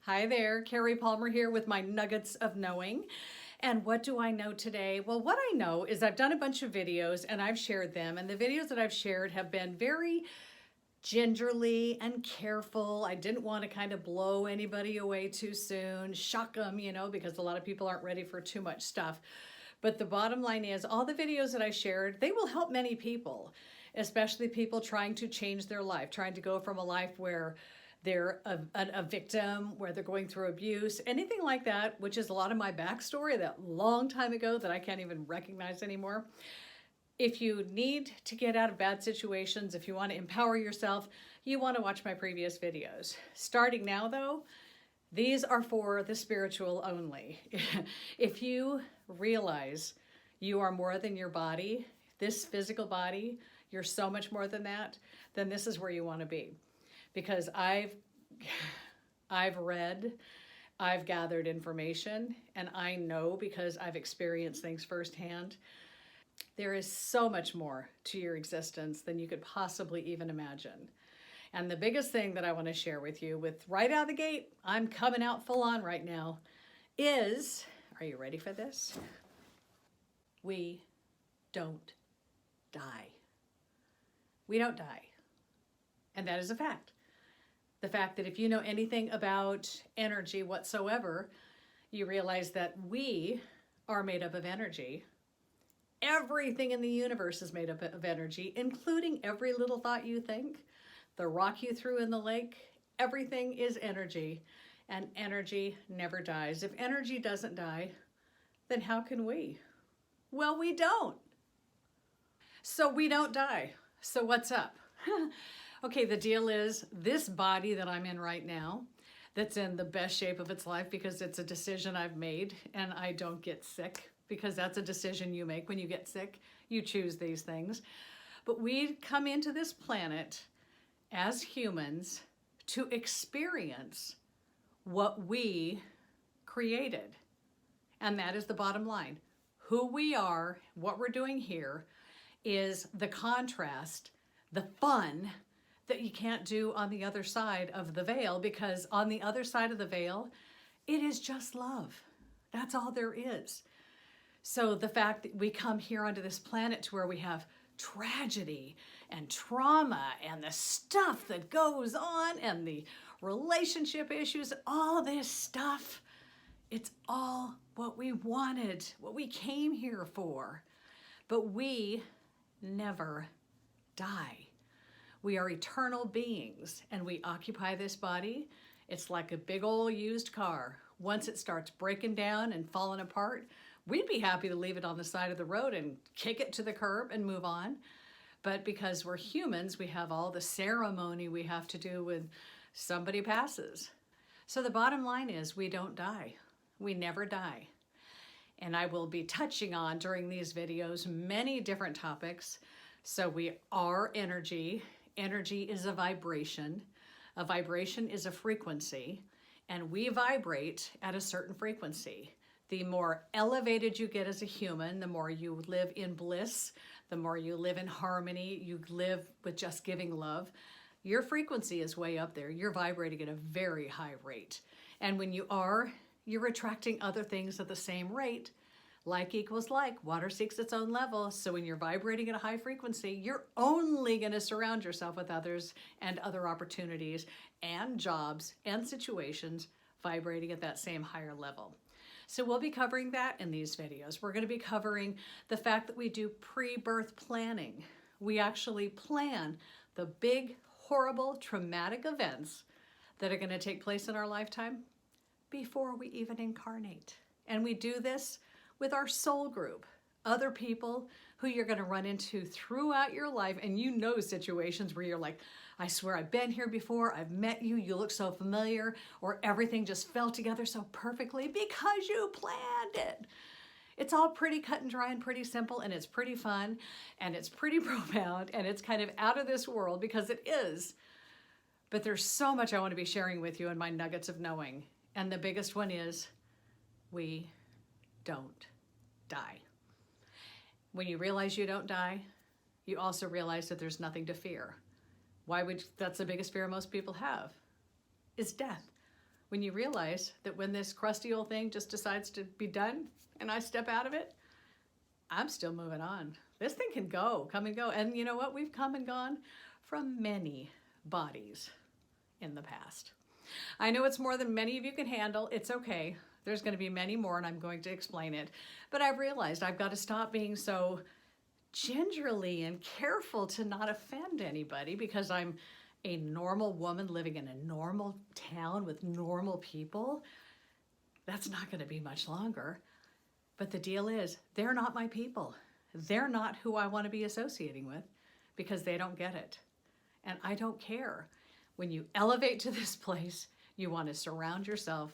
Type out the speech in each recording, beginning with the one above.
Hi there, Cari Palmer here with my Nuggets of Knowing. And what do I know today? Well, what I know is I've done a bunch of videos and I've shared them, and the videos that I've shared have been very gingerly and careful. I didn't want to kind of blow anybody away too soon, shock them, because a lot of people aren't ready for too much stuff. But the bottom line is all the videos that I shared, they will help many people, especially people trying to change their life, trying to go from a life where they're a victim, where they're going through abuse, anything like that, which is a lot of my backstory that long time ago that I can't even recognize anymore. If you need to get out of bad situations, if you want to empower yourself, you want to watch my previous videos. Starting now though, these are for the spiritual only. If you realize you are more than your body, this physical body, you're so much more than that, then this is where you want to be. Because I've read, I've gathered information, and I know because I've experienced things firsthand. There is so much more to your existence than you could possibly even imagine. And the biggest thing that I want to share with you, with right out of the gate, I'm coming out full on right now, is, are you ready for this? We don't die. We don't die. And that is a fact. The fact that if you know anything about energy whatsoever, you realize that we are made up of energy. Everything in the universe is made up of energy, including every little thought you think, the rock you threw in the lake, everything is energy, and energy never dies. If energy doesn't die, then how can we? Well, we don't. So we don't die. So what's up? Okay, the deal is this body that I'm in right now, that's in the best shape of its life because it's a decision I've made and I don't get sick, because that's a decision you make when you get sick. You choose these things. But we come into this planet as humans to experience what we created. And that is the bottom line. Who we are, what we're doing here, is the contrast, the fun that you can't do on the other side of the veil, because on the other side of the veil, it is just love. That's all there is. So the fact that we come here onto this planet to where we have tragedy and trauma and the stuff that goes on and the relationship issues, all this stuff, it's all what we wanted, what we came here for. But we never die. We are eternal beings and we occupy this body. It's like a big old used car. Once it starts breaking down and falling apart, we'd be happy to leave it on the side of the road and kick it to the curb and move on. But because we're humans, we have all the ceremony we have to do when somebody passes. So the bottom line is we don't die. We never die. And I will be touching on during these videos many different topics. So we are energy. Energy is a vibration. A vibration is a frequency, and we vibrate at a certain frequency. The more elevated you get as a human, the more you live in bliss, the more you live in harmony, you live with just giving love. Your frequency is way up there. You're vibrating at a very high rate. And when you are, you're attracting other things at the same rate. Like equals like, water seeks its own level. So when you're vibrating at a high frequency, you're only going to surround yourself with others and other opportunities and jobs and situations vibrating at that same higher level. So we'll be covering that in these videos. We're going to be covering the fact that we do pre-birth planning. We actually plan the big, horrible, traumatic events that are going to take place in our lifetime before we even incarnate. And we do this with our soul group, other people who you're going to run into throughout your life. And you know situations where you're like, I swear I've been here before, I've met you, you look so familiar, or everything just fell together so perfectly because you planned it. It's all pretty cut and dry and pretty simple, and it's pretty fun, and it's pretty profound, and it's kind of out of this world because it is. But there's so much I want to be sharing with you in my Nuggets of Knowing. And the biggest one is we don't die. When you realize you don't die, you also realize that there's nothing to fear. That's the biggest fear most people have, is death. when you realize that when this crusty old thing just decides to be done and I step out of it, I'm still moving on. This thing can go, come and go. And you know what? We've come and gone from many bodies in the past. I know it's more than many of you can handle. It's okay. There's going to be many more, and I'm going to explain it. But I've realized I've got to stop being so gingerly and careful to not offend anybody, because I'm a normal woman living in a normal town with normal people. That's not going to be much longer. But the deal is, they're not my people. They're not who I want to be associating with, because they don't get it. And I don't care. When you elevate to this place, you want to surround yourself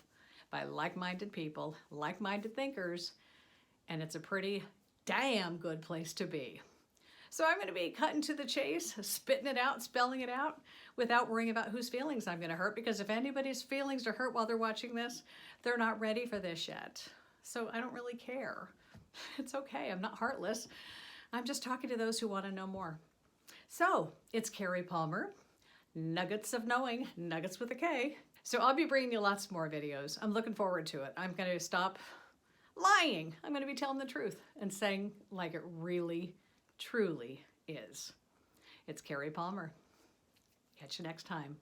by like-minded people, like-minded thinkers, and it's a pretty damn good place to be. So I'm going to be cutting to the chase, spitting it out, spelling it out, without worrying about whose feelings I'm going to hurt, because if anybody's feelings are hurt while they're watching this, they're not ready for this yet. So I don't really care. It's okay. I'm not heartless. I'm just talking to those who want to know more. So it's Cari Palmer, Nuggets of Knowing, Nuggets with a K. So I'll be bringing you lots more videos. I'm looking forward to it. I'm going to stop lying. I'm going to be telling the truth and saying like it really, truly is. It's Cari Palmer. Catch you next time.